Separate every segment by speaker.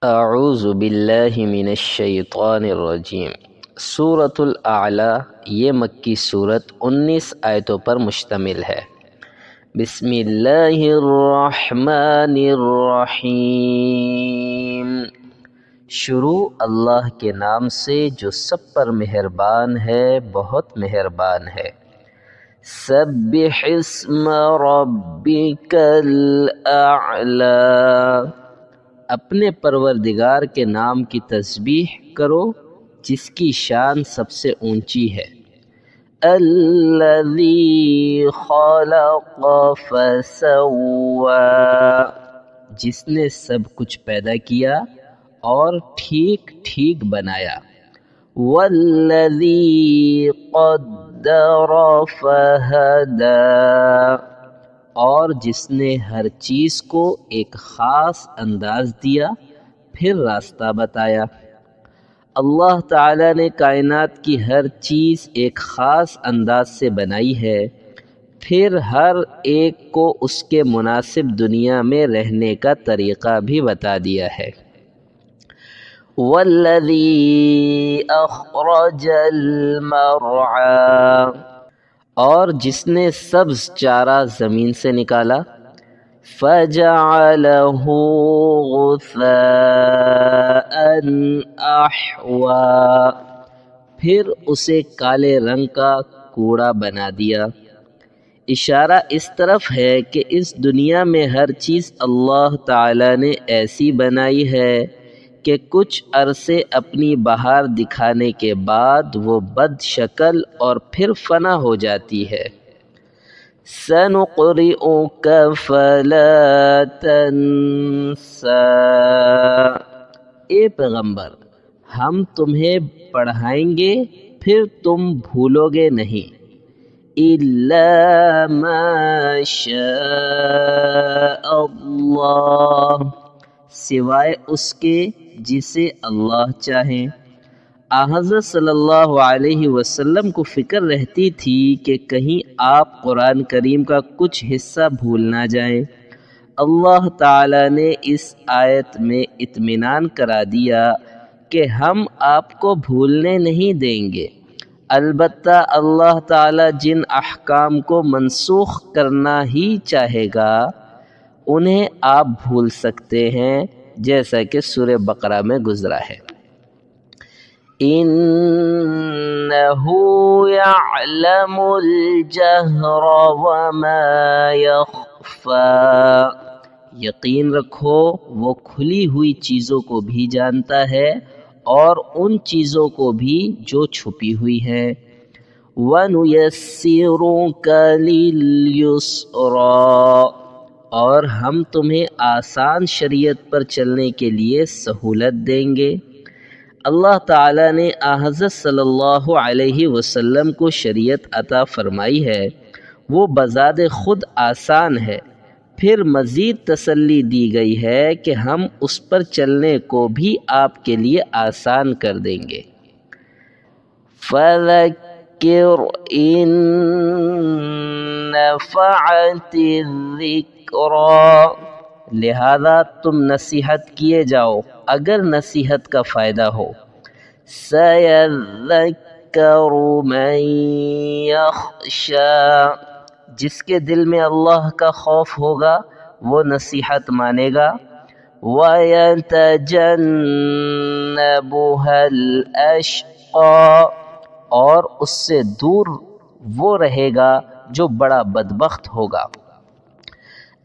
Speaker 1: اعوذ باللہ من الشیطان الرجیم۔ سورۃ الاعلیٰ یہ مکی صورت 19 آیتوں پر مشتمل ہے۔ بسم اللہ الرحمن الرحیم۔ شروع اللہ کے نام سے جو سب پر مہربان ہے، بہت مہربان ہے۔ سبح اسم ربک الاعلیٰ، اپنے پروردگار کے نام کی تسبیح کرو جس کی شان سب سے اونچی ہے۔ الذی خلق فسوی، جس نے سب کچھ پیدا کیا اور ٹھیک ٹھیک بنایا۔ والذی قدر فہدی، اور جس نے ہر چیز کو ایک خاص انداز دیا پھر راستہ بتایا۔ اللہ تعالیٰ نے کائنات کی ہر چیز ایک خاص انداز سے بنائی ہے، پھر ہر ایک کو اس کے مناسب دنیا میں رہنے کا طریقہ بھی بتا دیا ہے۔ والذی اخرج المرعی، اور جس نے سبز چارہ زمین سے نکالا۔ فجعلہ غثاء احوا، پھر اسے کالے رنگ کا کوڑا بنا دیا۔ اشارہ اس طرف ہے کہ اس دنیا میں ہر چیز اللہ تعالیٰ نے ایسی بنائی ہے کہ کچھ عرصے اپنی بہار دکھانے کے بعد وہ بد شکل اور پھر فنا ہو جاتی ہے۔ سنقرئک فلا تنسى، اے پیغمبر ہم تمہیں پڑھائیں گے پھر تم بھولو گے نہیں۔ الا ما شاء اللہ، سوائے اس کے جسے اللہ چاہے۔ حضرت صلی اللہ علیہ وسلم کو فکر رہتی تھی کہ کہیں آپ قرآن کریم کا کچھ حصہ بھول نہ جائیں۔ اللہ تعالیٰ نے اس آیت میں اطمینان کرا دیا کہ ہم آپ کو بھولنے نہیں دیں گے، البتہ اللہ تعالیٰ جن احکام کو منسوخ کرنا ہی چاہے گا انہیں آپ بھول سکتے ہیں، جیسا کہ سورہ بقرہ میں گزرا ہے۔ انہ یعلم الجہر وما یخفی، یقین رکھو وہ کھلی ہوئی چیزوں کو بھی جانتا ہے اور ان چیزوں کو بھی جو چھپی ہوئی ہیں۔ وَنُيَسِّرُكَ لِلْيُسْرَىٰ، اور ہم تمہیں آسان شریعت پر چلنے کے لیے سہولت دیں گے۔ اللہ تعالیٰ نے حضرت صلی اللہ علیہ وسلم کو شریعت عطا فرمائی ہے، وہ بذات خود آسان ہے، پھر مزید تسلی دی گئی ہے کہ ہم اس پر چلنے کو بھی آپ کے لیے آسان کر دیں گے۔ فَذَكِّرْ إِن نَّفَعَتِ الذِّكْرَىٰ، لہذا تم نصیحت کیے جاؤ اگر نصیحت کا فائدہ ہو۔ سَيَذَّكَّرُ مَن يَخْشَىٰ، جس کے دل میں اللہ کا خوف ہوگا وہ نصیحت مانے گا۔ وَيَتَجَنَّبُهَا الْأَشْقَىٰ، اور اس سے دور وہ رہے گا جو بڑا بدبخت ہوگا۔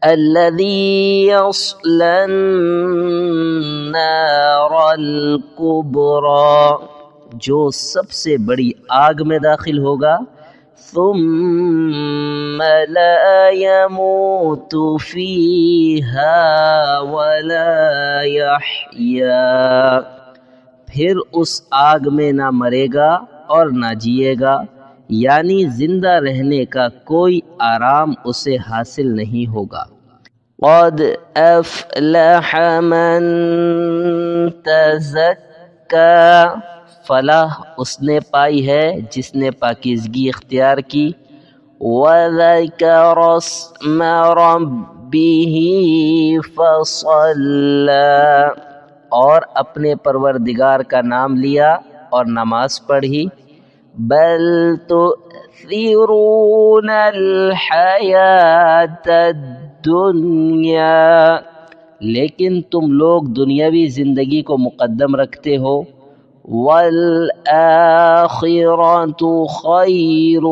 Speaker 1: الَّذِي يَصْلَى النَّارَ الْكُبْرَىٰ، جو سب سے بڑی آگ میں داخل ہوگا۔ ثُمَّ لَا يَمُوتُ فِيهَا وَلَا يَحْيَىٰ، پھر اس آگ میں نہ مرے گا اور نہ جیے گا، یعنی زندہ رہنے کا کوئی آرام اسے حاصل نہیں ہوگا۔ قد افلح من تزکا، فلاح اس نے پائی ہے جس نے پاکیزگی اختیار کی۔ وذکر اسم ربہ فصلی، اور اپنے پروردگار کا نام لیا اور نماز پڑھی. بل تؤثرون الحیات الدنیا، لیکن تم لوگ دنیاوی زندگی کو مقدم رکھتے ہو. والآخرۃ خیر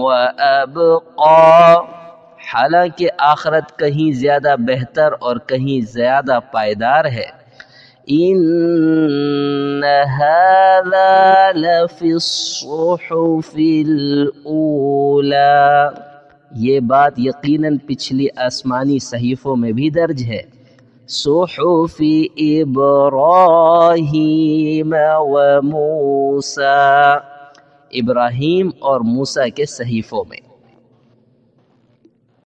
Speaker 1: وابقی، حالانکہ آخرت کہیں زیادہ بہتر اور کہیں زیادہ پائیدار ہے. ان ھذا لفی الصحف الاولی، یہ بات یقیناً پچھلی آسمانی صحیفوں میں بھی درج ہے. صحف ابراہیم و موسیٰ، ابراہیم اور موسیٰ کے صحیفوں میں.